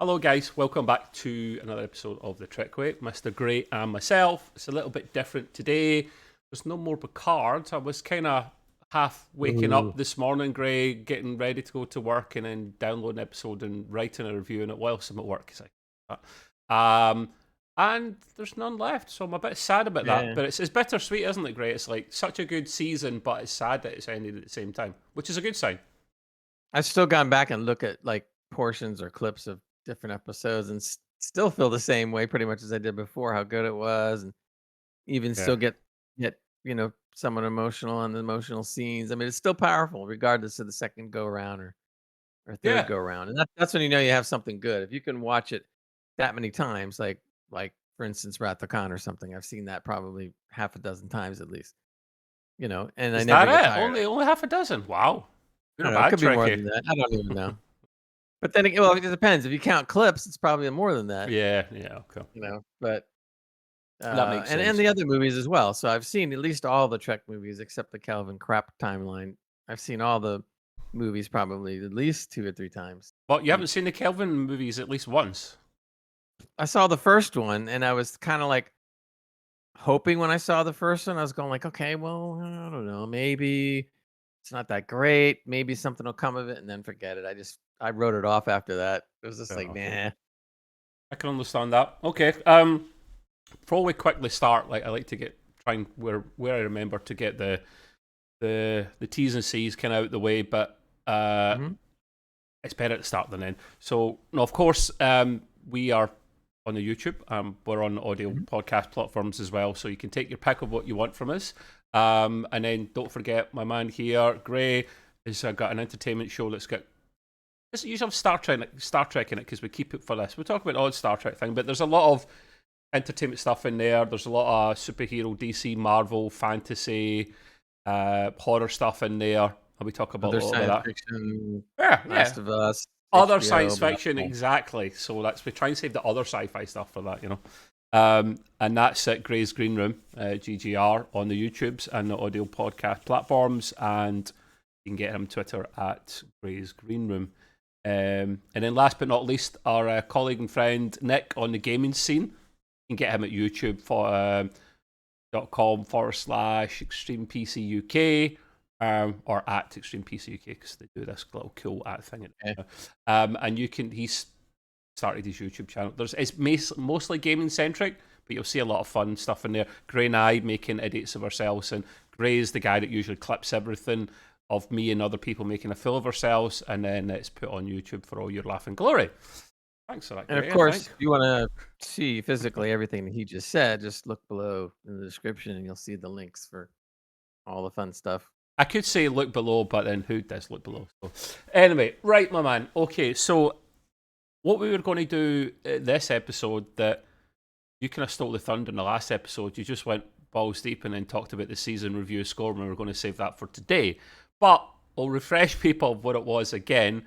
Hello, guys. Welcome back to another episode of The Trickway. Mr. Gray and myself. It's a little bit different today. There's no more Picard. I was kind of half waking Ooh. up this morning, Gray, getting ready to go to work and then downloading an episode and writing a review on it whilst I'm at work. It's like that. And there's none left, so I'm a bit sad about that. Yeah. But it's bittersweet, isn't it, Gray? It's like such a good season, but it's sad that it's ended at the same time, which is a good sign. I've still gone back and look at like portions or clips of different episodes and still feel the same way pretty much as I did before, how good it was, and even Yeah. still get somewhat emotional on the emotional scenes. I mean, it's still powerful regardless of the second go around or third Yeah. go around. And that's when you know you have something good. If you can watch it that many times, like for instance Wrath of Khan or something. I've seen that probably half a dozen times at least, and I Is never that get it? tired of it. Only half a dozen. Wow. You're I a don't know, it bad could be more Trekkie. than that. I don't even know. But then again, well, it depends. If you count clips, it's probably more than that, Yeah, yeah, okay. but, That makes and sense. the other movies as well. So I've seen at least all the Trek movies except the Calvin Crap timeline. I've seen all the movies probably at least 2 or 3 times But you haven't each. seen the Kelvin movies at least once. I saw the first one, and I was kinda, like, hoping when I saw the first one, I was going like, "Okay, well, I don't know, maybe it's not that great. Maybe something will come of it," and then forget it. I wrote it off after that. It was just Yeah, like, okay. "Nah." I can understand that. Okay. Before we quickly start, like I like to get try and where I remember to get the T's and C's kind of out the way, but Mhm, it's better to start than end. So, no, of course, we are on the YouTube. We're on audio mhm. podcast platforms as well, so you can take your pick of what you want from us. And then don't forget, my man here, Gray, has got an entertainment show that's got. Doesn't usually have Star Trek in it because we keep it for this. We'll talk about the odd Star Trek thing, but there's a lot of entertainment stuff in there. There's a lot of superhero, DC, Marvel, fantasy, horror stuff in there. And we talk about a Other lot of science that. fiction, Yeah, yeah. Last of Us, Other science HBO, blah, fiction, blah. exactly. So we try and save the other sci-fi stuff for that, you know. And that's at Gray's Green Room, GGR, on the YouTubes and the audio podcast platforms. And you can get him on Twitter at Gray's Green Room. And then last but not least, our colleague and friend Nick on the gaming scene. You can get him at YouTube for .com/Extreme PC UK or at Extreme PC UK because they do this little cool at thing. Okay. And he's started his YouTube channel. It's mostly gaming centric, but you'll see a lot of fun stuff in there. Gray and I making idiots of ourselves, and Gray's the guy that usually clips everything of me and other people making a fool of ourselves, and then it's put on YouTube for all your laughing glory. Thanks for that, And of Gray. I course, think. if you wanna see physically everything that he just said, just look below in the description and you'll see the links for all the fun stuff. I could say look below, but then who does look below? So, anyway, right, my man. Okay, so what we were going to do this episode that you kind of stole the thunder in the last episode. You just went balls deep and then talked about the season review score, and we were going to save that for today. But I'll refresh people of what it was again.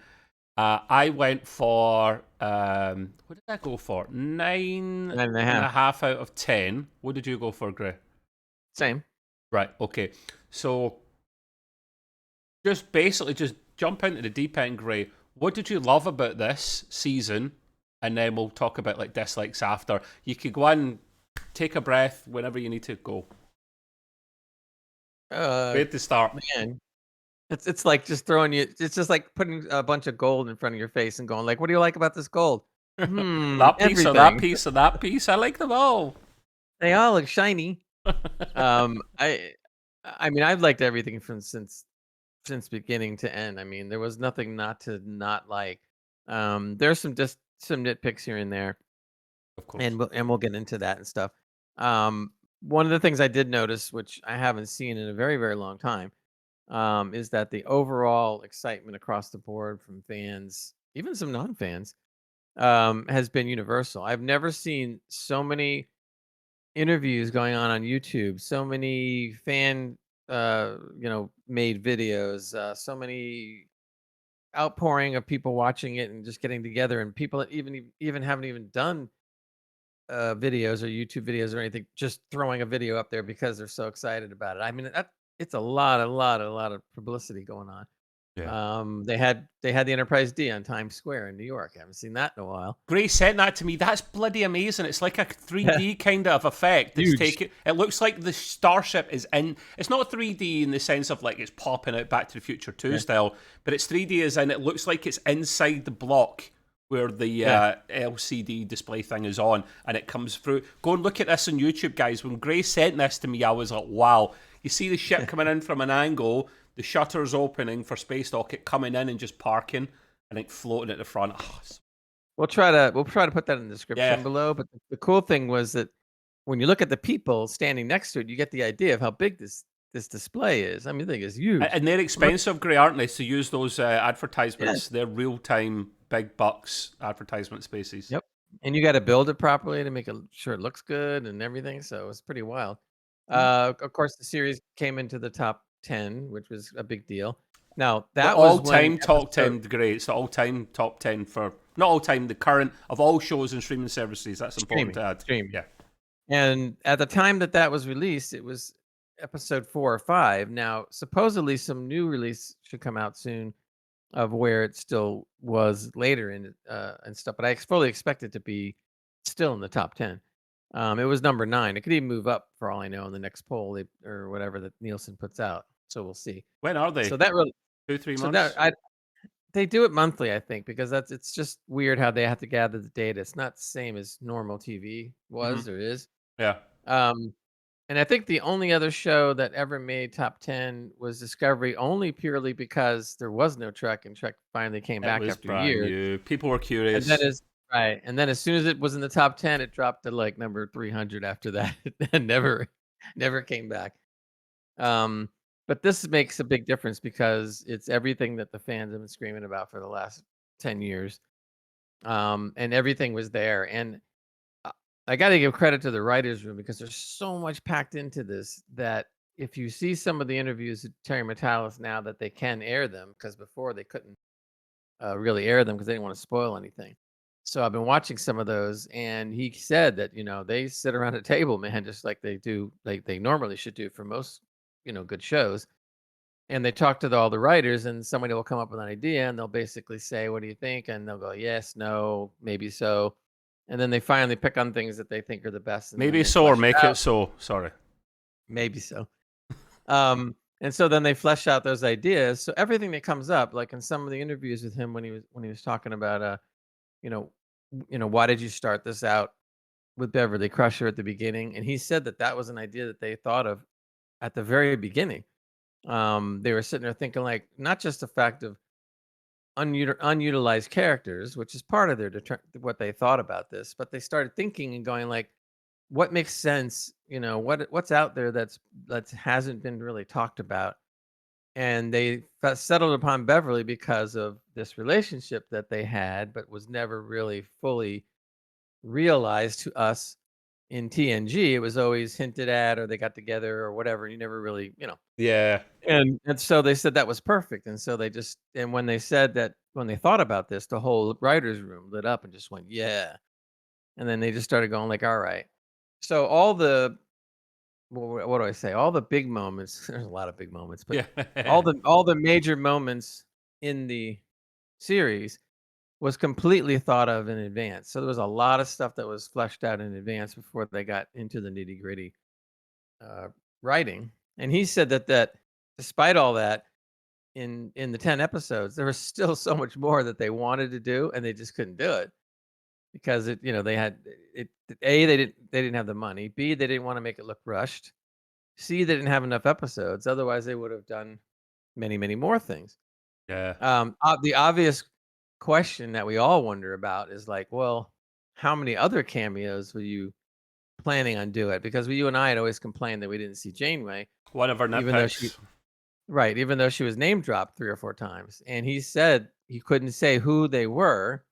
I went for what did I go for? Nine 9 and a and half. a half out of 10. What did you go for, Gray? Same. Right. Okay. So just basically just jump into the deep end, Gray. What did you love about this season? And then we'll talk about like dislikes after. You could go and take a breath whenever you need to go. Uh, Great to start. Man, it's like just throwing you it's just like putting a bunch of gold in front of your face and going like, "What do you like about this gold?" That piece or that Everything. piece or that piece. I like them all. They all look shiny. Um, I I mean, I've liked everything from since beginning to end. I mean, there was nothing not to not like. There's just some nitpicks here and there, Of course. and we'll get into that and stuff. One of the things I did notice, which I haven't seen in a very very long time, is that the overall excitement across the board from fans, even some non-fans, has been universal. I've never seen so many interviews going on YouTube, so many fan, made videos, so many outpouring of people watching it and just getting together, and people that even haven't even done videos or YouTube videos or anything, just throwing a video up there because they're so excited about it. I mean, it's a lot of publicity going on. Yeah. They had the Enterprise D on Times Square in New York. I haven't seen that in a while. Gray sent that to me. That's bloody amazing. It's like a Yeah, 3D kind of effect. It's huge. taken. It looks like the starship is in. It's not 3D in the sense of like it's popping out Back to the Future 2 Yeah, style, but it's 3D as in it looks like it's inside the block where the yeah. LCD display thing is on, and it comes through. Go and look at this on YouTube, guys. When Gray sent this to me, I was like, wow. You see the ship coming in from an angle, the shutters opening for Space Dock, it coming in and just parking, and it floating at the front. Oh, We'll try to put that in the yeah. description below. But the cool thing was that when you look at the people standing next to it, you get the idea of how big this display is. I mean, the thing is huge. And they're Look, expensive, Gray, aren't they? To use those yeah, advertisements, they're real time, big bucks advertisement spaces. yep. And you got to build it properly to make it sure it looks good and everything. So it's pretty wild. Mhm. Of course, the series came into the top 10, which was a big deal. Now The that was all when time top episode 10, Gray. It's the all time top 10 for, not all time, the current of all shows and streaming services. That's important to add. streaming. Yeah. And at the time that that was released, it was episode 4 or 5. Now, supposedly some new release should come out soon of where it still was later in and stuff, but I fully expect it to be still in the top 10. It was number 9. It could even move up for all I know in the next poll or whatever that Nielsen puts out. So we'll see. When are So they? that really, 2, 3 so that months? they do it monthly, I think, because it's just weird how they have to gather the data. It's not the same as normal TV Hmm. was or is. Yeah. Um, and I think the only other show that ever made top 10 was Discovery, only purely because there was no Trek, and Trek finally came It back was after brand years. new. People were And then curious. as right, and then as soon as it was in the top 10, it dropped to like number 300 after that, and never came back. Um, but this makes a big difference because it's everything that the fans have been screaming about for the last 10 years. And everything was there. And uh, I got to give credit to the writers' room because there's so much packed into this that if you see some of the interviews with Terry Metalis now that they can air them because before they couldn't really air them because they didn't want to spoil anything. So I've been watching some of those, and he said that they sit around a table, man, just like they do, like they normally should do for most good shows, and they talk to all the writers, and somebody will come up with an idea, and they'll basically say, "What do you think?" And they'll go, "Yes, no, maybe so," and then they finally pick on things that they think are the best, and then Maybe they so, or flesh it make it out. so. Sorry. Maybe so. And so then they flesh out those ideas. So everything that comes up, like in some of the interviews with him when he was talking about you know, why did you start this out with Beverly Crusher at the beginning? And he said that that was an idea that they thought of at the very beginning. They were sitting there thinking like not just the fact of unutilized characters, which is part of what they thought about this, but they started thinking and going like, what makes sense? What's out there that hasn't been really talked about, and they settled upon Beverly because of this relationship that they had, but was never really fully realized to us in TNG. It was always hinted at, or they got together, or whatever. You never really. Yeah. And so they said that was perfect, and so and when they said that, when they thought about this, the whole writers' room lit up and just went, yeah. And then they just started going like, all right. So all the what do I say? All the big moments. There's a lot of big moments, but Yeah. all the major moments in the series was completely thought of in advance. So there was a lot of stuff that was fleshed out in advance before they got into the nitty gritty uh, writing. And he said that despite all that, in the 10 episodes, there was still so much more that they wanted to do, and they just couldn't do it because they had it. A, they didn't have the money. B, they didn't want to make it look rushed. C, they didn't have enough episodes. Otherwise, they would have done many, many more things. Yeah. The obvious question that we all wonder about is like, well, how many other cameos were you planning on doing? Because you and I had always complained that we didn't see Janeway, One of our even though she nitpicks. right, even though she was name dropped 3 or 4 times. And he said he couldn't say who they were.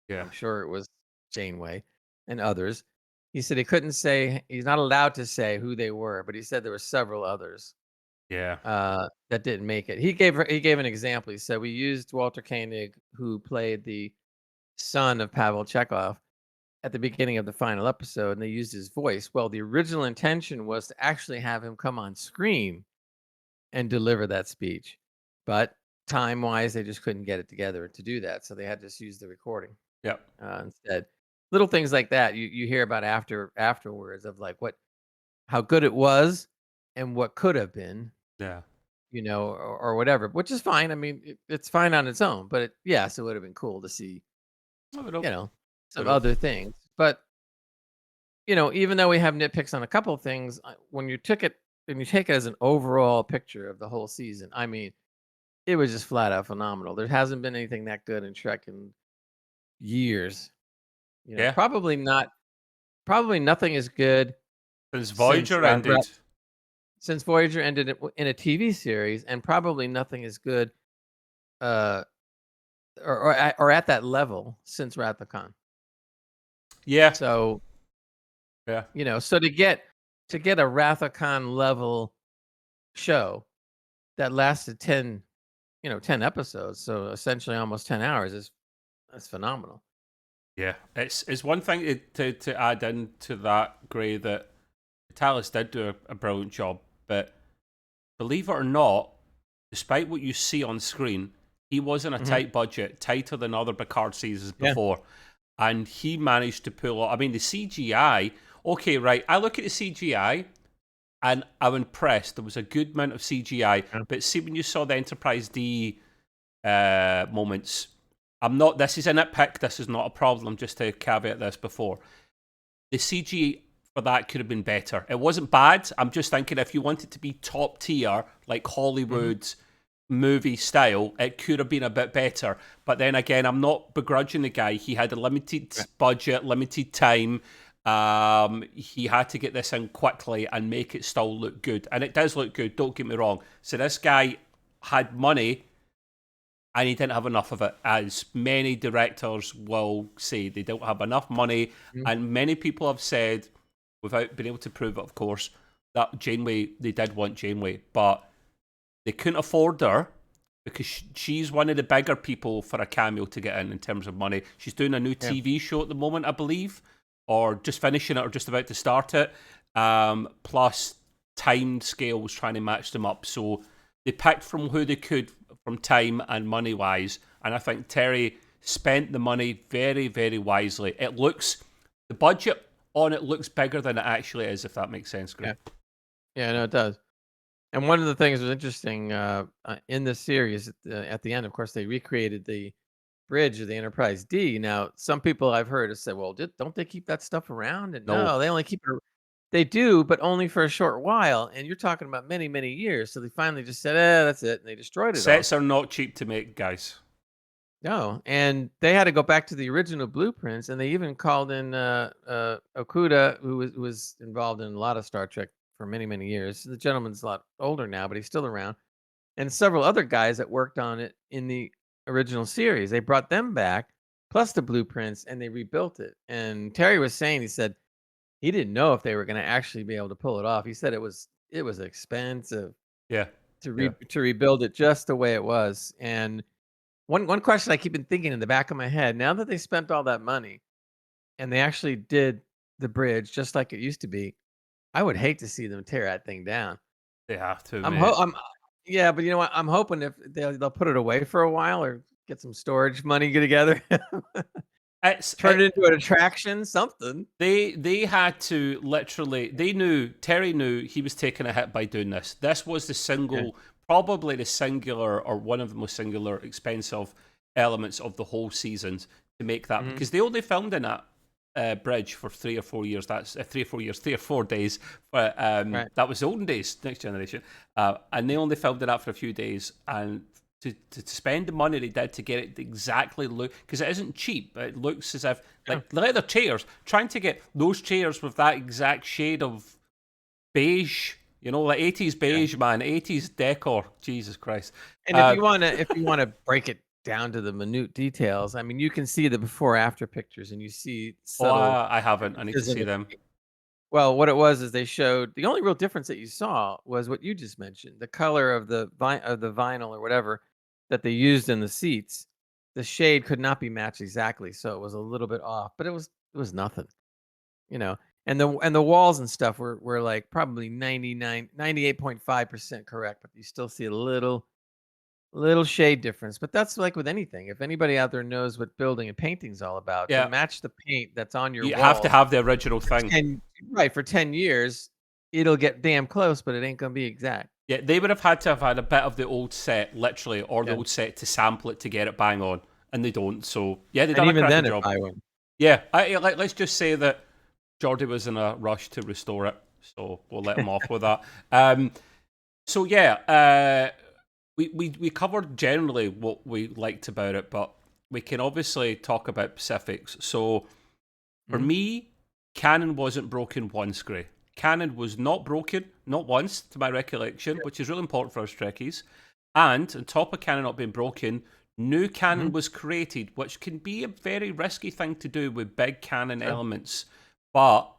Yeah. I'm sure it was Janeway and others. He said he couldn't say, he's not allowed to say who they were, but he said there were several others Yeah. that didn't make it. He gave an example. He said we used Walter Koenig, who played the son of Pavel Chekhov, at the beginning of the final episode, and they used his voice. Well, the original intention was to actually have him come on screen and deliver that speech, but time wise, they just couldn't get it together to do that, so they had to just use the recording Yep. instead. Little things like that you hear about afterwards of like how good it was and what could have been, Yeah. or whatever, which is fine. I mean, it's fine on its own, but yes, it would have been cool to see, I would have. you know, some Would have. other things. But even though we have nitpicks on a couple of things, when you take it as an overall picture of the whole season, I mean, it was just flat out phenomenal. There hasn't been anything that good in Trek in years. Yeah. Probably nothing as good Since since Voyager ended. since Voyager ended in a TV series, and probably nothing as good, uh, or at that level since Wrath of Khan. Yeah. So Yeah. so to get a Wrath of Khan level show that lasted 10 episodes, so essentially almost 10 hours that's phenomenal. Yeah. It's one thing to add into that, Gray, that Talis did do a brilliant job, but believe it or not, despite what you see on screen, he was in a Mhm. tight budget, tighter than other Picard seasons Yeah. before. And he managed to pull off. I mean, the CGI, okay, right. I look at the CGI and I'm impressed. There was a good amount of CGI. Yeah. But see, when you saw the Enterprise D moments, this is a nitpick. This is not a problem, just to caveat this before. The CG for that could have been better. It wasn't bad. I'm just thinking if you wanted to be top tier, like Mhm. Hollywood movie style, it could have been a bit better. But then again, I'm not begrudging the guy. He had a limited Right. budget, limited time. He had to get this in quickly and make it still look good. And it does look good, don't get me wrong. So this guy had money and he didn't have enough of it, as many directors will say. They don't have enough money, Mhm. and many people have said, without being able to prove it, of course, that Janeway, they did want Janeway, but they couldn't afford her because she's one of the bigger people for a cameo to get in terms of money. She's doing a new Yeah. TV show at the moment, I believe, or just finishing it or just about to start it. Plus, time scale was trying to match them up. So they picked from who they could from time and money wise. And I think Terry spent the money very, very wisely. The budget on it looks bigger than it actually is, if that makes sense, Greg. Yeah. Yeah, no, it does. And one of the things that was interesting in this series at the end, of course, they recreated the bridge of the Enterprise D. Now, some people I've heard have said, "Well, don't they keep that stuff around?" And No. no, they only keep it. They do, but only for a short while. And you're talking about many, many years. So they finally just said, that's it," and they destroyed it all. Sets are not cheap to make, guys. No, and they had to go back to the original blueprints, and they even called in Okuda, who was involved in a lot of Star Trek for many, many years. The gentleman's a lot older now, but he's still around, and several other guys that worked on it in the original series. They brought them back, plus the blueprints, and they rebuilt it. And Terry was saying, he said he didn't know if they were going to actually be able to pull it off. He said it was expensive Yeah. to Yeah. rebuild it just the way it was. And one question I keep been thinking in the back of my head, now that they spent all that money and they actually did the bridge just like it used to be, I would hate to see them tear that thing down. They have to, I'm mate. ho I'm Yeah, but you know what? I'm hoping if they'll put it away for a while or get some storage money together, It's turn it into an attraction, something. they had to literally. Terry knew he was taking a hit by doing this. This was Yeah. probably the singular or one of the most singular expensive elements of the whole seasons to make that, Mhm. because they only filmed in that bridge for 3 or 4 years. That's 3 or 4 years, 3 or 4 days. But Right. that was the olden days, Next Generation, and they only filmed in that for a few days. And to spend the money they did to get it to exactly look, because it isn't cheap. It looks as if, Yeah. like leather chairs, trying to get those chairs with that exact shade of beige, like 80s Yeah. beige, man, 80s decor. Jesus Christ. And Uh, if you wanna break it down to the minute details, I mean, you can see the before after pictures and you see oh, subtle I haven't. I need to differences in see the. them. Well, what it was is they showed the only real difference that you saw was what you just mentioned, the color of the vinyl or whatever that they used in the seats. The shade could not be matched exactly, so it was a little bit off, but it was nothing, you know. And the walls and stuff were like probably 98.5% correct, but you still see a little little shade difference, but that's like with anything. If anybody out there knows what building and painting's all about, to Yeah, match the paint that's on your you have to walls have the original for thing. 10 right, for 10 years, it'll get damn close, but it ain't gonna be exact. Yeah, they would have had to have had a bit of the old set, literally, or the Yeah. old set to sample it to get it bang on, and they don't. So yeah, they And done a even cracking then, if job. I win. Yeah, let's just say that Geordie was in a rush to restore it, so we'll let him off with that. So yeah, we covered generally what we liked about it, but we can obviously talk about specifics. So for Mhm. me, canon wasn't broken once, Gray. Canon was not broken, not once, to my recollection, which is really important for us Trekkies. And on top of canon not being broken, new canon Mhm. was created, which can be a very risky thing to do with big canon Sure. elements. But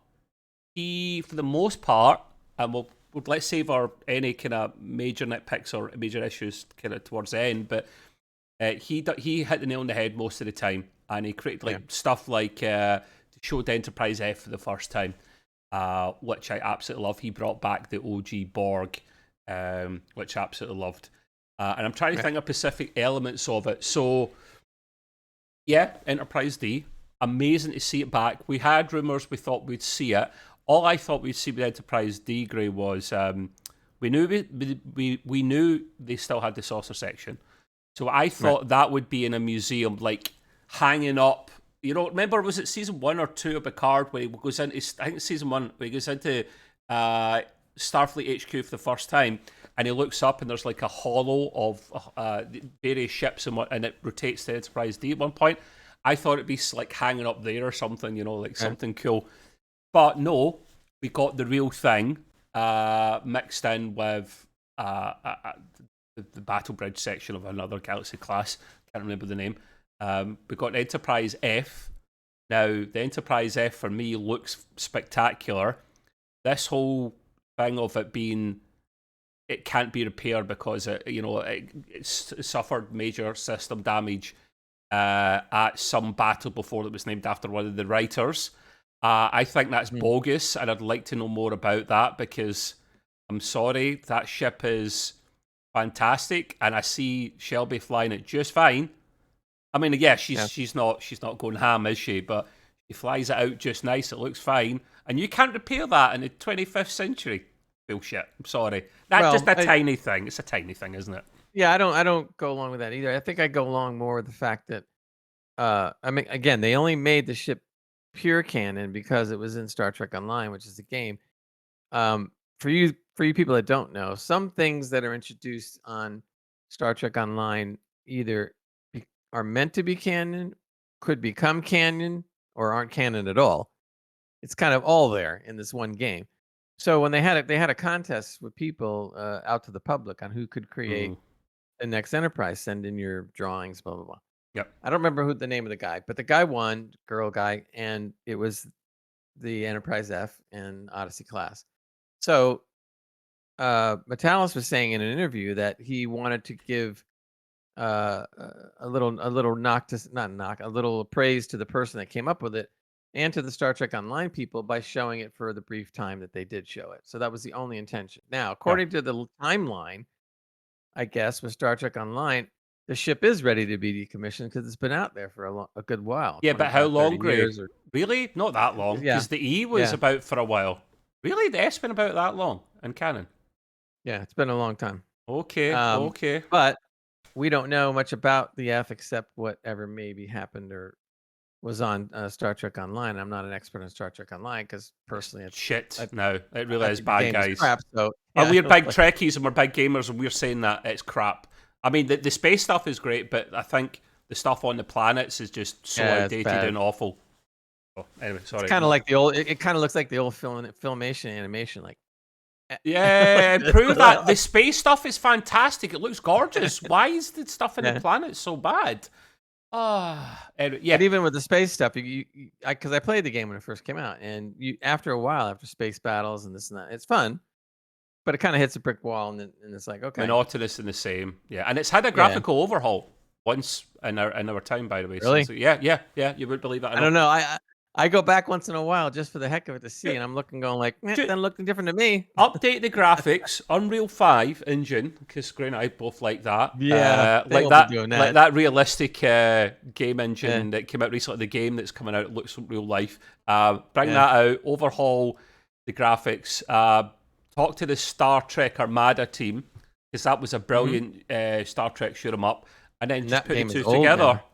he, for the most part, and let's save our any kind of major nitpicks or major issues kind of towards the end, but he hit the nail on the head most of the time, and he created Yeah. like stuff like showed Enterprise F for the first time, which I absolutely love. He brought back the OG Borg, which I absolutely loved. And I'm trying to Right. think of specific elements of it. So, yeah, Enterprise D. Amazing to see it back. We had rumours we thought we'd see it. All I thought we'd see with Enterprise D, Grey, was we knew they still had the saucer section. So I Right. thought that would be in a museum, like hanging up. You know, remember, was it season 1 or 2 of Picard where he goes into, I think it's season 1, where he goes into Starfleet HQ for the first time, and he looks up and there's like a hollow of various ships and it rotates to Enterprise D at one point. I thought it'd be like hanging up there or something, you know, like Right. something cool. But no, we got the real thing mixed in with the Battle Bridge section of another Galaxy class. Can't remember the name. We got Enterprise F. Now, the Enterprise F for me looks spectacular. This whole thing of it being it can't be repaired because it suffered major system damage at some battle before that was named after one of the writers. I think that's Mhm. bogus, and I'd like to know more about that because I'm sorry, that ship is fantastic, and I see Shelby flying it just fine. I mean, yeah, Yeah. she's not going ham, is she? But she flies it out just nice. It looks fine, and you can't repair that in the 25th century. Bullshit. I'm sorry. That's just Well, a tiny thing. It's a tiny thing, isn't it? yeah, I don't go along with that either. I think I go along more with the fact that, I mean, again, they only made the ship pure canon because it was in Star Trek Online, which is a game. Um, for you people that don't know, some things that are introduced on Star Trek Online either are meant to be canon, could become canon, or aren't canon at all. It's kind of all there in this one game. So when they had a contest with people out to the public on who could Mm. create the next Enterprise. Send in your drawings, blah blah blah. Yep. I don't remember who the name of the guy, but the guy won, girl guy, and it was the Enterprise F and Odyssey class. So Metalis was saying in an interview that he wanted to give a little knock to not knock a little praise to the person that came up with it and to the Star Trek Online people by showing it for the brief time that they did show it. So that was the only intention. Now, Yeah. according to the timeline, I guess with Star Trek Online, the ship is ready to be decommissioned because it's been out there for a good while, Yeah, but how 25, long, 30 Gray? years or Really? Not that long, yeah, because the E was yeah, about for a while. Really? The S been about that long in canon? yeah. It's been a long time. Okay, Um, okay. but we don't know much about the F except whatever maybe happened or was on Star Trek Online. I'm not an expert on Star Trek Online because It's personally, shit I, now. It really I is think the bad, game is guys. crap. So And yeah, we're it's big like Trekkies and we're big gamers, and we're saying that it's crap. I mean, the space stuff is great, but I think the stuff on the planets is just so yeah, it's outdated bad. and awful. Oh, anyway, It's sorry. kind of like the old. It kind of looks like the old filmation animation, like. Yeah, Like this. improve that. The space stuff is fantastic. It looks gorgeous. Why is the stuff in the Yeah. planets so bad? Ah, anyway, And yeah, even with the space stuff, because I played the game when it first came out, and after a while, after space battles and this and that, it's fun, but it kind of hits a brick wall, and it's like, okay, monotonous and the same. Yeah, and it's had a yeah, graphical overhaul once in our time, by the way. really? Since yeah, you would believe that or I don't not. know. I I go back once in a while just for the heck of it to see, and I'm going like, doesn't look different to me. Update the graphics, Unreal 5 engine, because Gray and I both like that. Yeah, they like won't be that, doing like that. that realistic game engine Yeah. that came out recently. The game that's coming out looks real life. Bring Yeah. that out, overhaul the graphics. Talk to the Star Trek Armada team, because that was a brilliant Star Trek shoot 'em up, and then And just that put the game is two old together. now.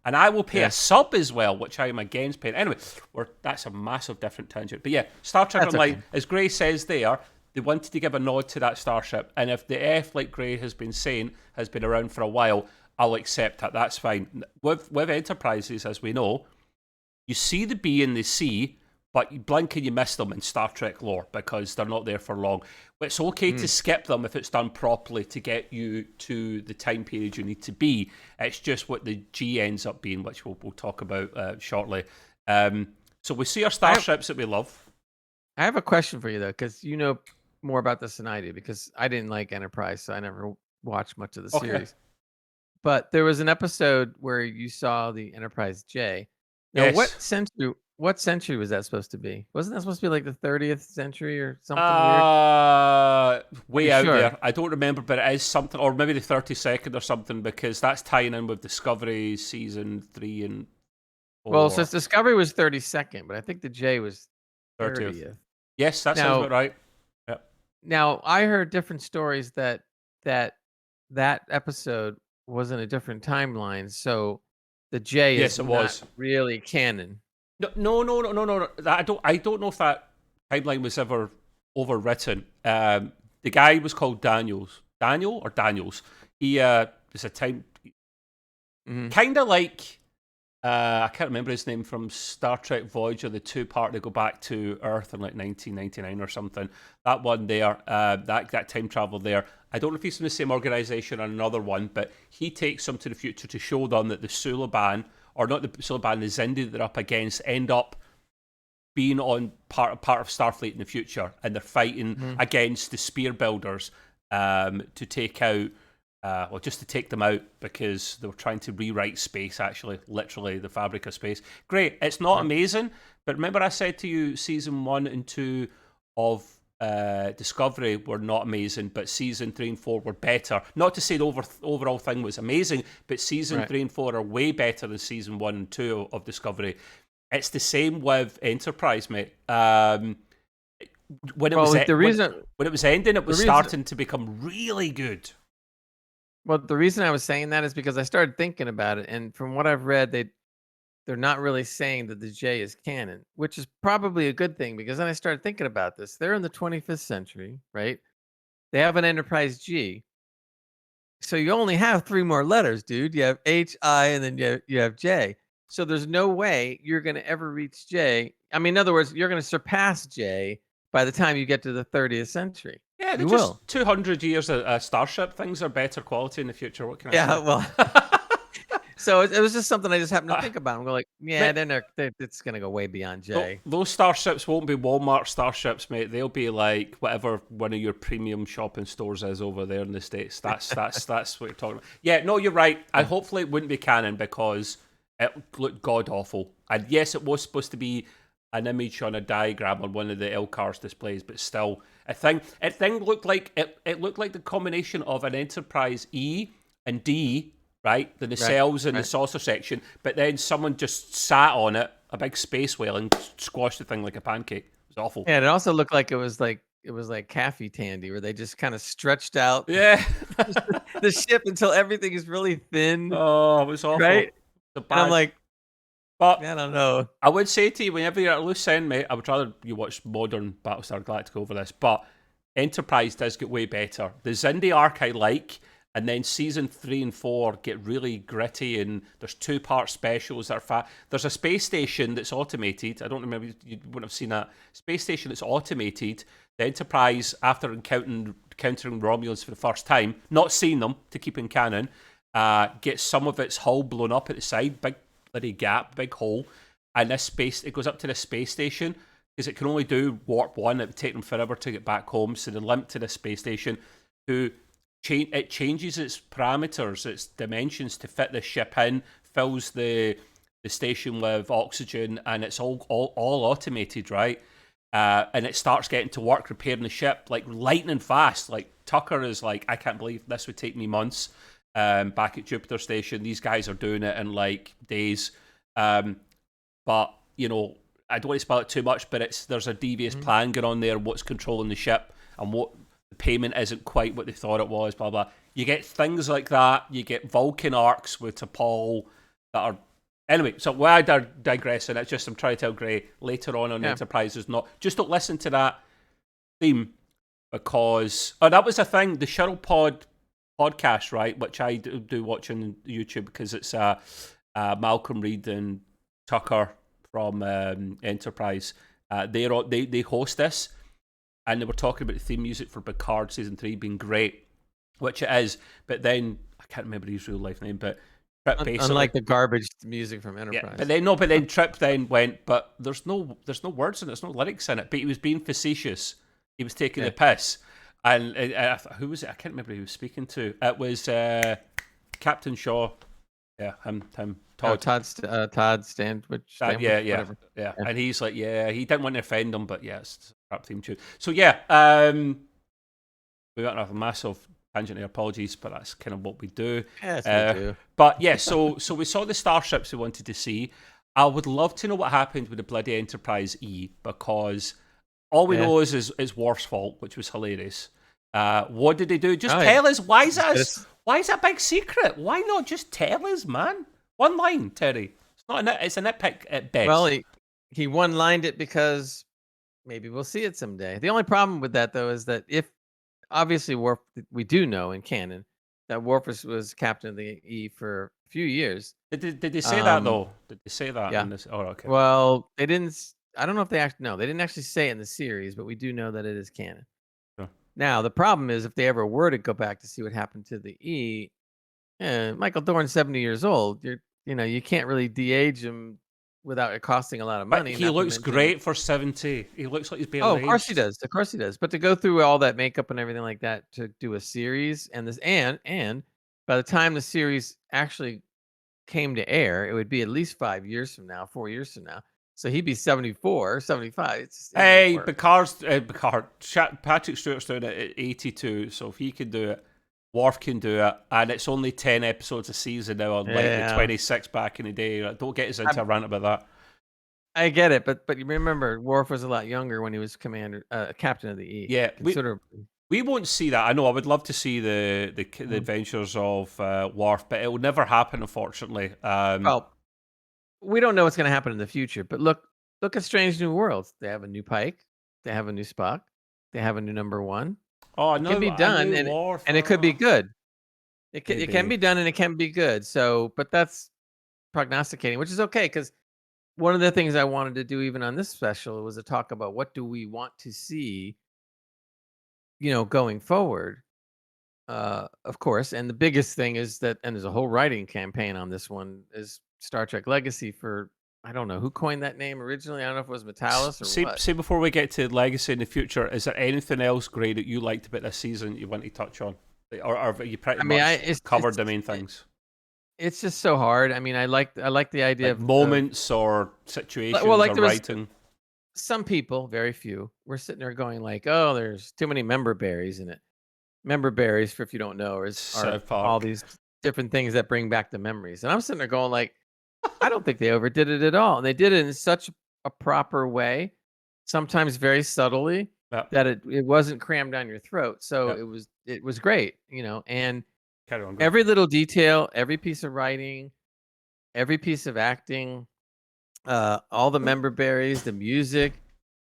And I will pay Yeah. a sub as well, which I am against paying. Anyway, that's a massive different tangent. But yeah, Star Trek That's Online, okay. as Gray says there, they wanted to give a nod to that starship. And if the F, like Gray has been saying, has been around for a while, I'll accept that. That's fine. With Enterprises, as we know, you see the B and the C, but you blink and you miss them in Star Trek lore because they're not there for long. But it's okay to skip them if it's done properly to get you to the time period you need to be. It's just what the G ends up being, which we'll talk about shortly. So we see our starships that we love. I have a question for you though, because you know more about this than I do, because I didn't like Enterprise, so I never watched much of the series. But there was an episode where you saw the Enterprise J. Now, Yes. what century was that supposed to be? Wasn't that supposed to be like the 30th century or something weird? Way out there. I don't remember, but it is something, or maybe the 32nd or something, because that's tying in with Discovery season 3 and 4. Well, since Discovery was 32nd, but I think the J was 30th. 30th. Yes, that sounds about right. Yep. Now, I heard different stories that episode was in a different timeline, so the J Yes, is it not was. really canon. No. I don't know if that timeline was ever overwritten. The guy was called Daniels. Daniels. He was a time kind of like I can't remember his name from Star Trek Voyager, the two-part they go back to Earth in like 1999 or something. That one there, that time travel there. I don't know if he's in the same organization or another one, but he takes them to the future to show them that the Sulaban, or not the Sulaban, the Xindi that they're up against, end up being on part of Starfleet in the future, and they're fighting against the spear builders to take out, or just to take them out, because they were trying to rewrite space, actually, literally the fabric of space. Great, it's not amazing, but remember I said to you season 1 and 2 of Discovery were not amazing, but season 3 and 4 were better. Not to say the overall thing was amazing, but season 3 and 4 are way better than season 1 and 2 of Discovery. It's the same with Enterprise, mate. When it was ending, it was starting to become really good. Well, the reason I was saying that is because I started thinking about it, and from what I've read, they're not really saying that the J is canon, which is probably a good thing, because then I started thinking about this. They're in the 25th century, right? They have an Enterprise G. So you only have 3 more letters, dude. You have H, I, and then you have J. So there's no way you're going to ever reach J. I mean, in other words, you're going to surpass J by the time you get to the 30th century. Yeah, you just will. 200 years a starship. Things are better quality in the future. What can I say? Yeah, well. So it was just something I just happened to think about. I'm going like, yeah, it's going to go way beyond J. Those starships won't be Walmart starships, mate. They'll be like whatever one of your premium shopping stores is over there in the States. That's what you're talking about. Yeah, no, you're right. And hopefully it wouldn't be canon, because it looked god awful. And yes, it was supposed to be an image on a diagram on one of the LCARS displays, but still, it looked like it looked like the combination of an Enterprise E and D, right? The nacelles and the saucer section, but then someone just sat on it, a big space whale, and squashed the thing like a pancake. It was awful. Yeah, it also looked like it was like Caffey Tandy, where they just kind of stretched out the ship until everything is really thin. Oh, it was awful. Right? And I'm like, but I don't know. I would say to you, whenever you're at a loose end, mate, I would rather you watch modern Battlestar Galactica over this, but Enterprise does get way better. The Xindi arc I like, and then season 3 and 4 get really gritty, and there's 2-part specials that are There's a space station that's automated. I don't remember, you wouldn't have seen that. Space station that's automated. The Enterprise, after encountering Romulans for the first time, not seeing them to keep in canon, gets some of its hull blown up at the side, big bloody gap, big hole, and it goes up to the space station, because it can only do warp 1. It would take them forever to get back home, so they limp to the space station, it changes its parameters, its dimensions to fit the ship in, fills the the station with oxygen, and it's all automated, right? And it starts getting to work repairing the ship like lightning fast. Like Tucker is like, I can't believe this would take me months. Back at Jupiter Station, these guys are doing it in like days. But you know, I don't want to spoil it too much, but there's a devious plan going on there. What's controlling the ship and what the payment isn't quite what they thought it was. Blah blah. You get things like that. You get Vulcan arcs with T'Pol that are. Anyway, so why I digress, and it's just I'm trying to tell Gray later on Enterprise is not. Just don't listen to that theme because that was a thing. The Shuttle Pod podcast, right, which I do watch on YouTube because it's Malcolm Reed and Tucker from Enterprise. They host this, and they were talking about the theme music for Picard season 3 being great, which it is. But then I can't remember his real life name, but. Unlike the garbage music from Enterprise. Yeah, but then Trip then went, but there's no words in it, there's no lyrics in it. But he was being facetious. He was taking the piss. And who was it? I can't remember who he was speaking to. It was Captain Shaw. Yeah, him. Todd. Todd Stanwich. Yeah. And he's like, he didn't want to offend him, but it's a crap theme tune. So we went off a massive tangent here, apologies, but that's kind of what we do. Yes, we do. But yeah, so we saw the starships we wanted to see. I would love to know what happened with the bloody Enterprise E, because all we know is Worf's fault, which was hilarious. What did they do? Just tell us. Why is that a big secret? Why not just tell us, man? One line, Terry. It's a nitpick at best. Well, he one-lined it because maybe we'll see it someday. The only problem with that, though, is that obviously Worf, we do know in canon that Worf was captain of the E for a few years. Did they say that though? Did they say that? Yeah. In this? Oh, okay. Well, they didn't. I don't know if they actually. No, they didn't actually say it in the series, but we do know that it is canon. Sure. Now the problem is if they ever were to go back to see what happened to the E, Michael Dorn's 70 years old. You can't really de-age him without it costing a lot of money. But he looks great for 70. He looks like he's barely aged. Of course he does. Of course he does. But to go through all that makeup and everything like that to do a series and by the time the series actually came to air, it would be at least 4 years from now. So he'd be 74, 75. Patrick Stewart's doing it at 82, so if he can do it, Worf can do it, and it's only 10 episodes a season now, like the 26 back in the day. Don't get us into a rant about that. I get it, but you remember Worf was a lot younger when he was captain of the E. Yeah, we won't see that. I know. I would love to see the adventures of Worf, but it will never happen, unfortunately. Well, we don't know what's going to happen in the future, but look at Strange New Worlds. They have a new Pike, they have a new Spock, they have a new number 1. Oh, no, it can be done, and it could be good. It can be done, and it can be good. So, but that's prognosticating, which is okay, because one of the things I wanted to do even on this special was to talk about what do we want to see, going forward. Of course, and the biggest thing is that, and there's a whole writing campaign on this one, is Star Trek Legacy for. I don't know who coined that name originally. I don't know if it was Metalis or what. Say before we get to Legacy in the future, is there anything else great that you liked about this season you want to touch on? Or have you pretty much covered the main things? It's just so hard. I mean, I like the idea of moments or situations or writing. Some people, very few, were sitting there going like, oh, there's too many member berries in it. Member berries, for if you don't know, are all these different things that bring back the memories. And I'm sitting there going like, I don't think they overdid it at all. And they did it in such a proper way, sometimes very subtly, that it wasn't crammed down your throat. So it was great, and every little detail, every piece of writing, every piece of acting, all the member berries, the music.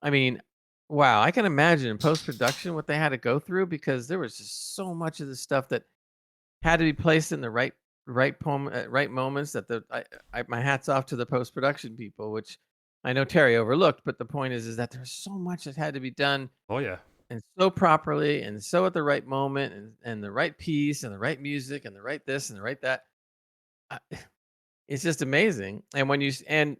I mean, wow, I can imagine in post-production what they had to go through, because there was just so much of the stuff that had to be placed in the right moments. That my hat's off to the post-production people, which I know Terry overlooked, but the point is that there's so much that had to be done. Oh yeah, and so properly, and so at the right moment, and the right piece, and the right music, and the right this, and the right that. It's just amazing. And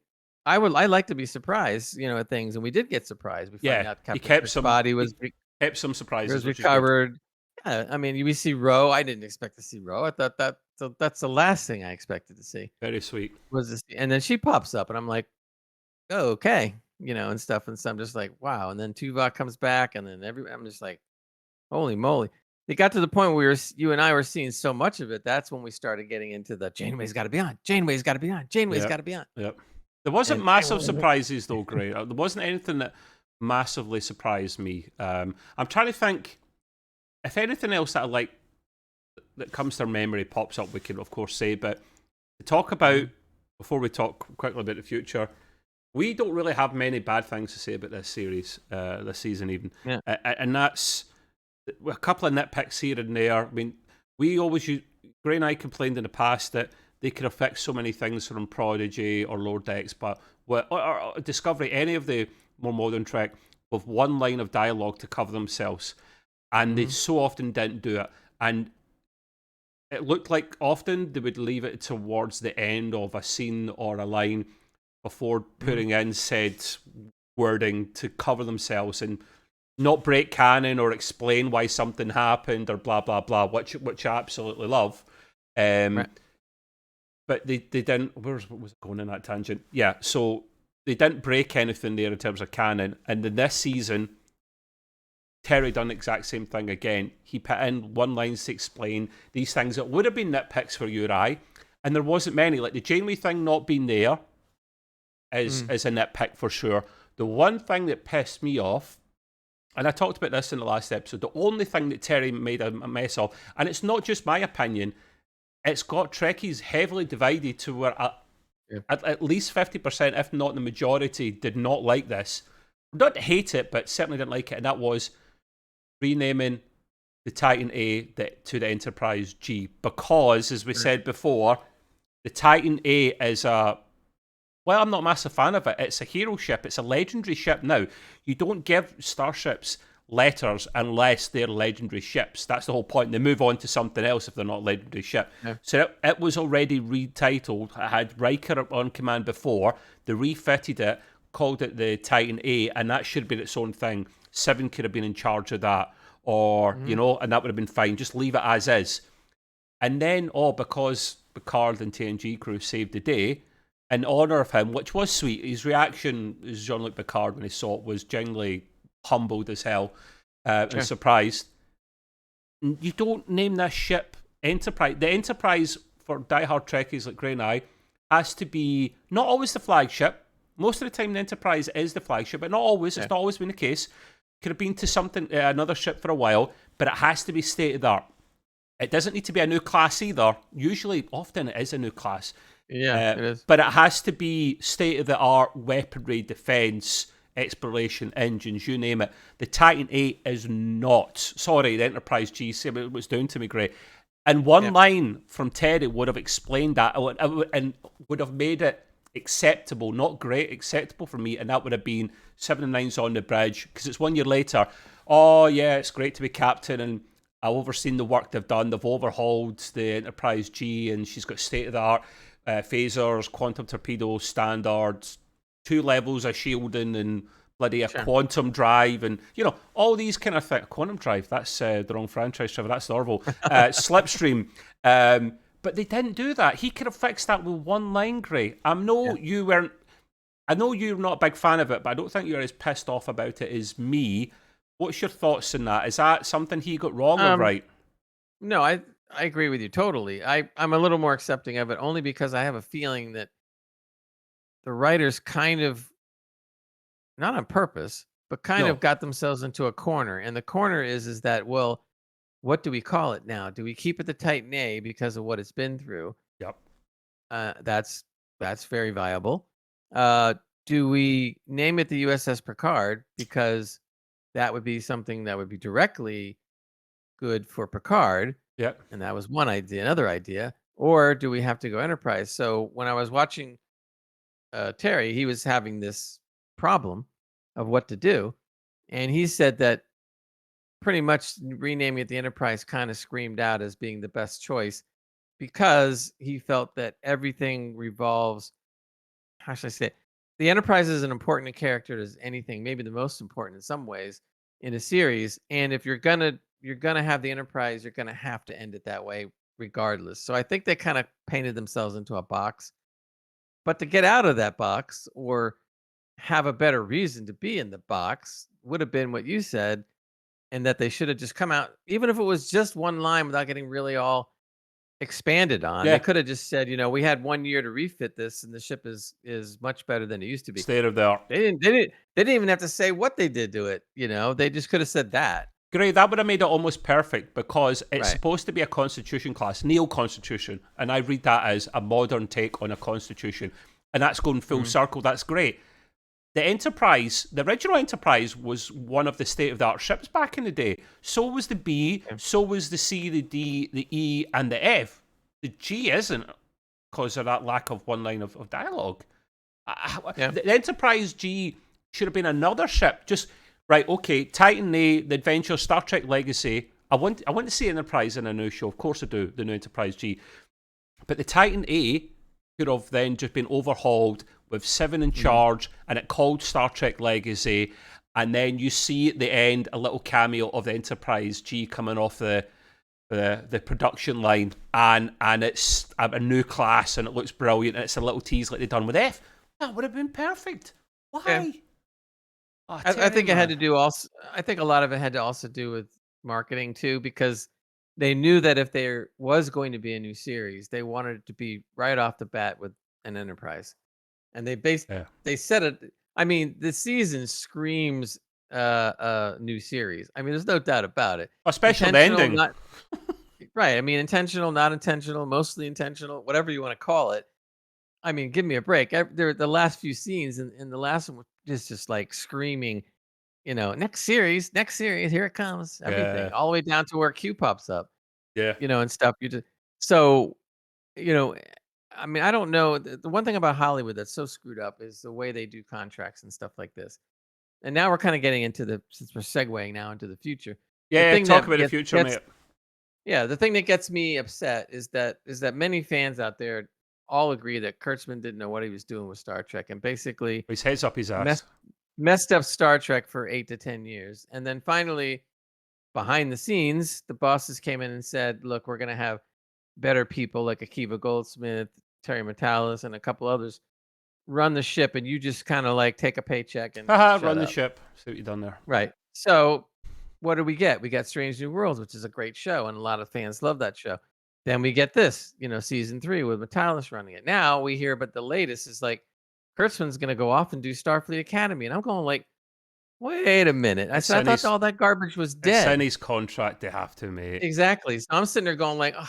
I like to be surprised, at things, and we did get surprised. We found out Captain Kirk's body was kept some surprises. It was recovered. Yeah, I mean, we see Ro. I didn't expect to see Ro. I thought that's the last thing I expected to see Very sweet. was this, and then she pops up, and I'm like, oh, okay, and stuff, and so I'm just like, wow. And then Tuvok comes back, and then I'm just like, holy moly! It got to the point where you and I were seeing so much of it. That's when we started getting into the Janeway's got to be on. Janeway's got to be on. Janeway's Yep. got to be on. Yep. There wasn't And massive surprises though, Gray. There wasn't anything that massively surprised me. I'm trying to think if anything else that I like that comes to our memory pops up, we can of course say. But to talk about before we talk quickly about the future, we don't really have many bad things to say about this series, this season even, Yeah. And that's a couple of nitpicks here and there. I mean, we always use, Gray and I complained in the past that they could have fixed so many things from Prodigy or Lower Decks, but or Discovery, any of the more modern Trek, with one line of dialogue to cover themselves, and they so often didn't do it. And it looked like often they would leave it towards the end of a scene or a line before putting in said wording to cover themselves and not break canon or explain why something happened or blah blah blah, which I absolutely love. Right. But they didn't. Where was it going in that tangent? Yeah, so they didn't break anything there in terms of canon. And in this season, Terry done the exact same thing again. He put in one lines to explain these things that would have been nitpicks for you or I, and there wasn't many. Like the Janeway thing not being there is a nitpick for sure. The one thing that pissed me off, and I talked about this in the last episode, the only thing that Terry made a mess of, and it's not just my opinion, it's got Trekkies heavily divided to where at least 50%, if not the majority, did not like this. Not hate it, but certainly didn't like it, and that was renaming the Titan A to the Enterprise G. Because, as we said before, the Titan A is well, I'm not a massive fan of it. It's a hero ship. It's a legendary ship now. You don't give starships letters unless they're legendary ships. That's the whole point. They move on to something else if they're not a legendary ship. Yeah. So it was already retitled. It had Riker on command before. They refitted it, called it the Titan A, and that should have been its own thing. Seven could have been in charge of that, or, and that would have been fine. Just leave it as is. And then, because Picard and TNG crew saved the day, in honour of him, which was sweet, his reaction as Jean-Luc Picard when he saw it was genuinely humbled as hell and surprised. You don't name this ship Enterprise. The Enterprise, for diehard Trekkies like Gray and I, has to be not always the flagship. Most of the time, the Enterprise is the flagship, but not always. It's not always been the case. Could have been to something another ship for a while, but it has to be state of the art. It doesn't need to be a new class either. Usually, often it is a new class. Yeah, it is. But it has to be state of the art weaponry, defense, exploration, engines, you name it. The Titan A is not. Sorry, the Enterprise G. Say it was down to me, Gray. And one line from Terry would have explained that and would have made it acceptable, not great, acceptable for me, and that would have been 7 and 9's on the bridge, because it's 1 year later. Oh yeah, it's great to be captain, and I've overseen the work they've done. They've overhauled the Enterprise G, and she's got state of the art phasers, quantum torpedoes, standards, 2 levels of shielding, and bloody a quantum drive, and all these kind of things. Quantum drive, that's the wrong franchise, Trevor. That's the Orville. Slipstream. But they didn't do that. He could have fixed that with one line, Gray. I know you're not a big fan of it, but I don't think you're as pissed off about it as me. What's your thoughts on that? Is that something he got wrong or right? No, I agree with you totally. I'm a little more accepting of it only because I have a feeling that the writers kind of, not on purpose, but kind of got themselves into a corner. And the corner is that, well, what do we call it now? Do we keep it the Titan A because of what it's been through? Yep. That's very viable. Do we name it the USS Picard because that would be something that would be directly good for Picard? Yeah. And that was one idea. Another idea. Or do we have to go Enterprise? So when I was watching Terry, he was having this problem of what to do. And he said that pretty much renaming it the Enterprise kind of screamed out as being the best choice because he felt that everything revolves. How should I say it? The Enterprise is an important character as anything, maybe the most important in some ways in a series. And if you're going to you're gonna have the Enterprise, you're gonna have to end it that way regardless. So I think they kind of painted themselves into a box. But to get out of that box or have a better reason to be in the box would have been what you said, and that they should have just come out, even if it was just one line without getting really all expanded on. They Yeah, could have just said, we had 1 year to refit this, and the ship is much better than it used to be. state of the art. They didn't even have to say what they did to it. They just could have said that. Great, that would have made it almost perfect because it's Right. supposed to be a constitution class, neo-constitution, and I read that as a modern take on a constitution, and that's going full Mhm. circle. That's great. The Enterprise, the original Enterprise, was one of the state-of-the-art ships back in the day. So was the B, Yeah. so was the C, the D, the E, and the F. The G isn't because of that lack of one line of dialogue. Yeah. The Enterprise G should have been another ship. Just right, okay. Titan A, the Adventure, Star Trek Legacy. I want to see Enterprise in a new show. Of course I do. The new Enterprise G, but the Titan A could have then just been overhauled with Seven in charge, and it called Star Trek Legacy. And then you see at the end a little cameo of the Enterprise G coming off the production line, and it's a new class, and it looks brilliant, and it's a little tease like they've done with F. That would have been perfect. Why? Yeah. Oh, I think it had to man. do also. I think a lot of it had to also do with marketing too, because they knew that if there was going to be a new series, they wanted it to be right off the bat with an Enterprise, and Yeah. they said it. I mean, the season screams new series. I mean, there's no doubt about it. A special Intentional, ending. not right. I mean, intentional, not intentional, mostly intentional, whatever you want to call it. I mean, give me a break. The last few scenes in the last one was just like screaming, next series, here it comes, everything, Yeah. all the way down to where Q pops up, Yeah. and stuff. So, you know, I mean, I don't know. The one thing about Hollywood that's so screwed up is the way they do contracts and stuff like this. And now we're kind of getting into since we're segueing now into the future. The Yeah. thing Talk that about the future, gets, mate. yeah, the thing that gets me upset is that many fans out there all agree that Kurtzman didn't know what he was doing with Star Trek, and basically His head's up his messed ass. messed up Star Trek for 8 to 10 years. And then finally, behind the scenes, the bosses came in and said, "Look, we're going to have better people like Akiva Goldsmith, Terry Metalis, and a couple others run the ship, and you just kind of like take a paycheck and Haha, shut run the up." ship. See what you done there. Right. So, what do we get? We got Strange New Worlds, which is a great show, and a lot of fans love that show. Then we get this, season 3 with Metalis running it. Now we hear, but the latest is like Kurtzman's going to go off and do Starfleet Academy, and I'm going like, wait a minute. I It's said I in thought his all that garbage was it's in dead. his contract. They have to, mate. Exactly. So I'm sitting there going like, ugh.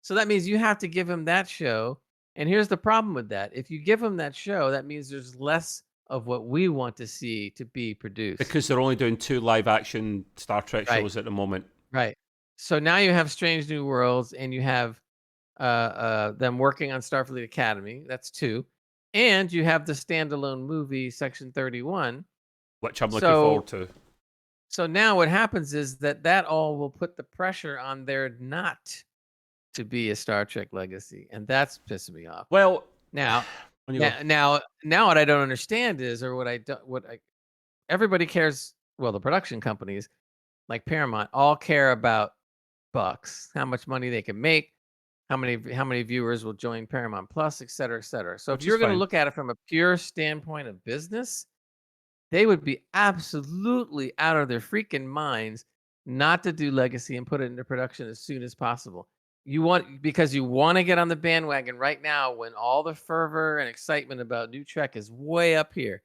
So that means you have to give him that show. And here's the problem with that. If you give him that show, that means there's less of what we want to see to be produced. Because they're only doing 2 live action Star Trek Right. shows at the moment. Right. So now you have Strange New Worlds, and you have them working on Starfleet Academy. That's 2. And you have the standalone movie Section 31. Which I'm looking So forward to. so now what happens is that all will put the pressure on there not to be a Star Trek legacy, and that's pissing me off. Well, Now, when you go, now, what I don't understand is, or everybody cares. Well, the production companies like Paramount all care about bucks, how much money they can make, how many viewers will join Paramount Plus, et cetera, et cetera. So if which is you're going to fine. look at it from a pure standpoint of business, they would be absolutely out of their freaking minds not to do Legacy and put it into production as soon as possible. Because you want to get on the bandwagon right now when all the fervor and excitement about new Trek is way up here.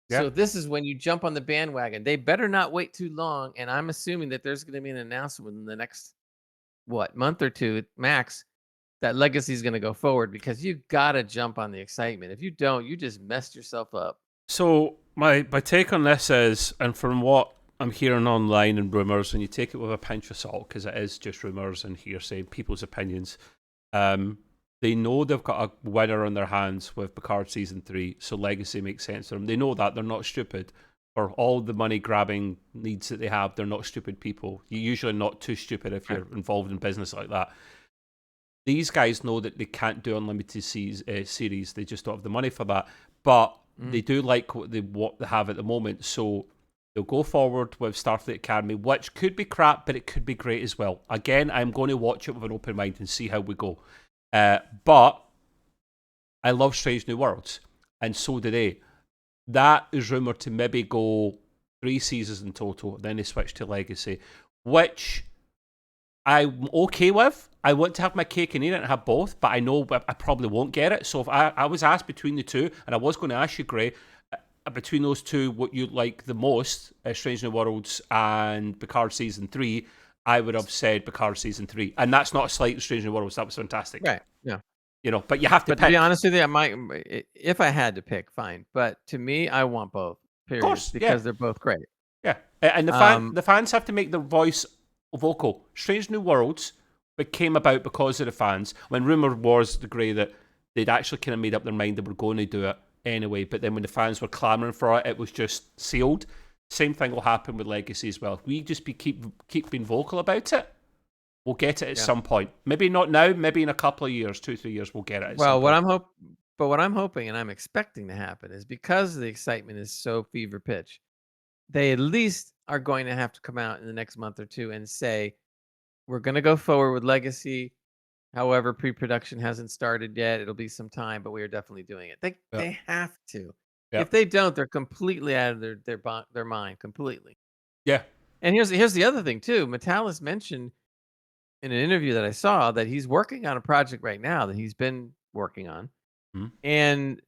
Yeah. So this is when you jump on the bandwagon. They better not wait too long, and I'm assuming that there's going to be an announcement in the next month or two max that Legacy is going to go forward, because you got to jump on the excitement. If you don't, you just messed yourself up. So my take on this is, and from what I'm hearing online and rumours, and you take it with a pinch of salt because it is just rumours and hearsay, people's opinions. They know they've got a winner on their hands with Picard season 3, so Legacy makes sense to them. They know that they're not stupid. For all the money grabbing needs that they have, they're not stupid people. You're usually not too stupid if you're involved in business like that. These guys know that they can't do unlimited series. They just don't have the money for that. But they do like what they have at the moment. So They'll go forward with Starfleet Academy, which could be crap, but it could be great as well. Again, I'm going to watch it with an open mind and see how we go. But I love Strange New Worlds, and so do they. That is rumoured to maybe go 3 seasons in total, then they switch to Legacy, which I'm okay with. I want to have my cake and eat it and have both, but I know I probably won't get it. So if I was asked between the two, and I was going to ask you, Gray, between those two, what you like the most, Strange New Worlds and Picard Season 3, I would have said Picard Season 3. And that's not a slight to Strange New Worlds. That was fantastic. Right. Yeah. But you have to But pick. to be honest with you, if I had to pick, fine. But to me, I want both. Period. Of course, because they're both great. Yeah. And the fans have to make their voice vocal. Strange New Worlds came about because of the fans. When rumour was, the Grey, that they'd actually kind of made up their mind they were going to do it anyway, but then when the fans were clamouring for it, it was just sealed. Same thing will happen with Legacy as well. If we just keep being vocal about it, we'll get it at some point. Maybe not now, maybe in a couple of years, 2-3 years, we'll get it at some point. What I'm hoping and I'm expecting to happen is, because the excitement is so fever pitch, they at least are going to have to come out in the next month or two and say, we're going to go forward with Legacy. However, pre-production hasn't started yet. It'll be some time, but we are definitely doing it. They have to. If they don't, they're completely out of their mind, completely. Yeah. And here's the other thing too. Metalis mentioned in an interview that I saw that he's working on a project right now that he's been working on. Mm-hmm. And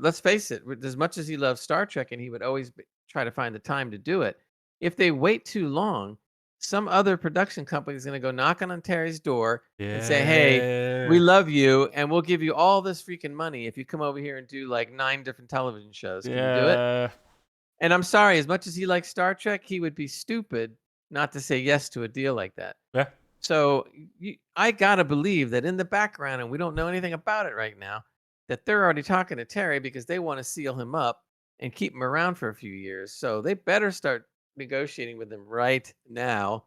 let's face it, as much as he loves Star Trek and he would always try to find the time to do it, if they wait too long, some other production company is going to go knocking on Terry's door and say, hey, we love you and we'll give you all this freaking money if you come over here and do like 9 different television shows. Can you do it? And I'm sorry, as much as he likes Star Trek, he would be stupid not to say yes to a deal like that. Yeah. So I got to believe that in the background, and we don't know anything about it right now, that they're already talking to Terry because they want to seal him up and keep him around for a few years. So they better start negotiating with him right now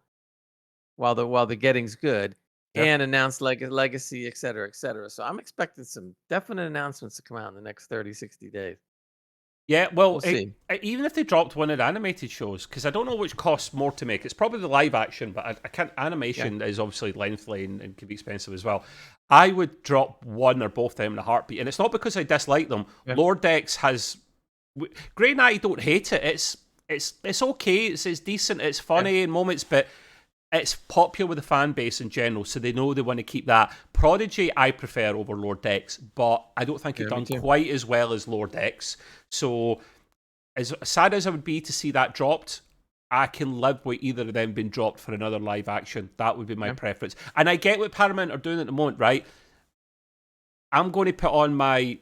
while the getting's good, and announce Legacy, et cetera, et cetera. So I'm expecting some definite announcements to come out in the next 30, 60 days. Yeah, well, We'll see. Even if they dropped one of the animated shows, because I don't know which costs more to make. It's probably the live action, but I can't. Animation is obviously lengthy and can be expensive as well. I would drop one or both of them in a heartbeat, and it's not because I dislike them. Lord X has. Gray and I don't hate it. It's okay. It's decent. It's funny in moments, but it's popular with the fan base in general, so they know they want to keep that. Prodigy, I prefer over Lord X, but I don't think it's done quite as well as Lord X. So, as sad as I would be to see that dropped, I can live with either of them being dropped for another live action. That would be my preference. And I get what Paramount are doing at the moment, right? I'm going to put on my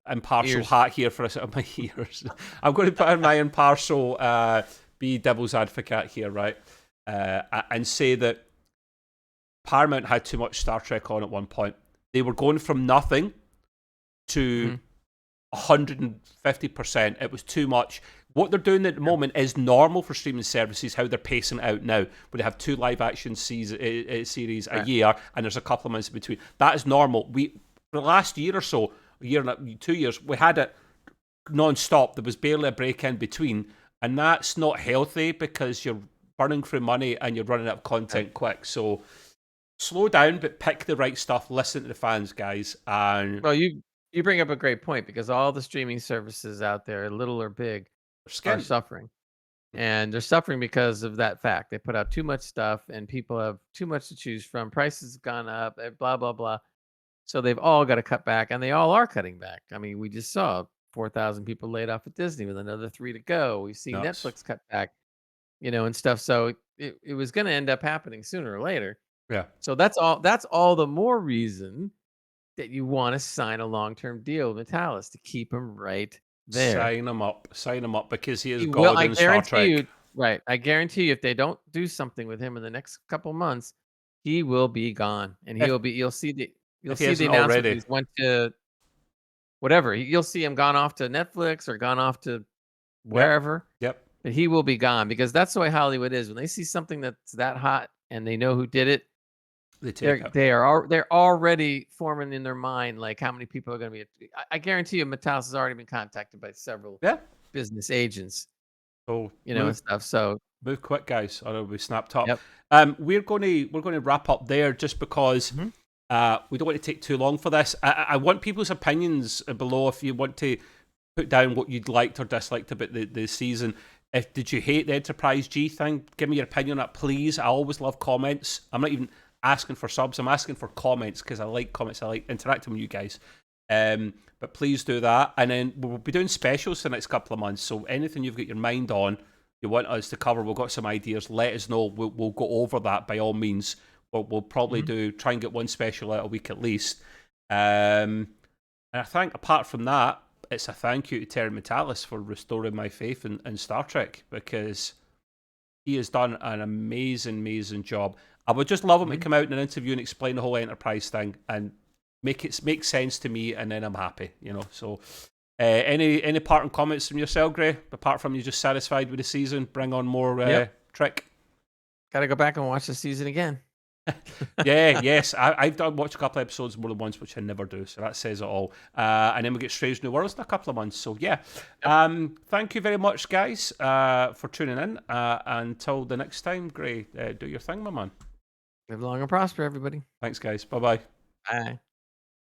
impartial hat here for my ears. I'm going to put on my impartial, be devil's advocate here, right? And say that Paramount had too much Star Trek on at one point. They were going from nothing to 150%. It was too much. What they're doing at the moment is normal for streaming services, how they're pacing it out now, where they have 2 live action series a year, and there's a couple of months in between. That is normal. For the last year or so, a year and 2 years, we had it non-stop. There was barely a break in between, and that's not healthy because you're burning through money and you're running out of content quick. So slow down, but pick the right stuff. Listen to the fans, guys. And well, you bring up a great point, because all the streaming services out there, little or big, are suffering. And they're suffering because of that fact. They put out too much stuff and people have too much to choose from. Prices have gone up, blah, blah, blah. So they've all got to cut back, and they all are cutting back. I mean, we just saw 4,000 people laid off at Disney with another 3 to go. We've seen Netflix cut back, and stuff. So it was going to end up happening sooner or later. Yeah. So that's all the more reason that you want to sign a long-term deal with Metalis to keep him right there. Sign him up because he is God in Star Trek. Right. I guarantee you, if they don't do something with him in the next couple months, he will be gone, and you'll see the announcement already. He's went to whatever. You'll see him gone off to Netflix or gone off to wherever. Yep. But he will be gone, because that's the way Hollywood is. When they see something that's that hot and they know who did it, they're already forming in their mind like how many people are going to be. I guarantee you, Metalis has already been contacted by several business agents, So and move stuff. So move quick, guys, or it'll be snapped up. yep. We're gonna wrap up there just because Mhm. we don't want to take too long for this. I want people's opinions below if you want to put down what you'd liked or disliked about the season. If did you hate the Enterprise G thing? Give me your opinion on that, please. I always love comments. I'm not even asking for subs. I'm asking for comments because I like comments. I like interacting with you guys. But please do that, and then we'll be doing specials the next couple of months. So anything you've got your mind on, you want us to cover, we've got some ideas. Let us know. We'll go over that by all means. We'll probably try and get one special out a week at least. And I think apart from that, it's a thank you to Terry Metalis for restoring my faith in Star Trek, because he has done an amazing job. I would just love him to come out in an interview and explain the whole Enterprise thing and make sense to me, and then I'm happy, So, any parting comments from yourself, Gray? Apart from you just satisfied with the season, bring on more Trek. Got to go back and watch the season again. Yes, I've watched a couple of episodes more than once, which I never do, so that says it all. And then we get Strange New Worlds in a couple of months, so yeah. Thank you very much, guys, for tuning in. Until the next time, Gray, do your thing, my man. Live long and prosper, everybody. Thanks, guys. Bye-bye. Bye.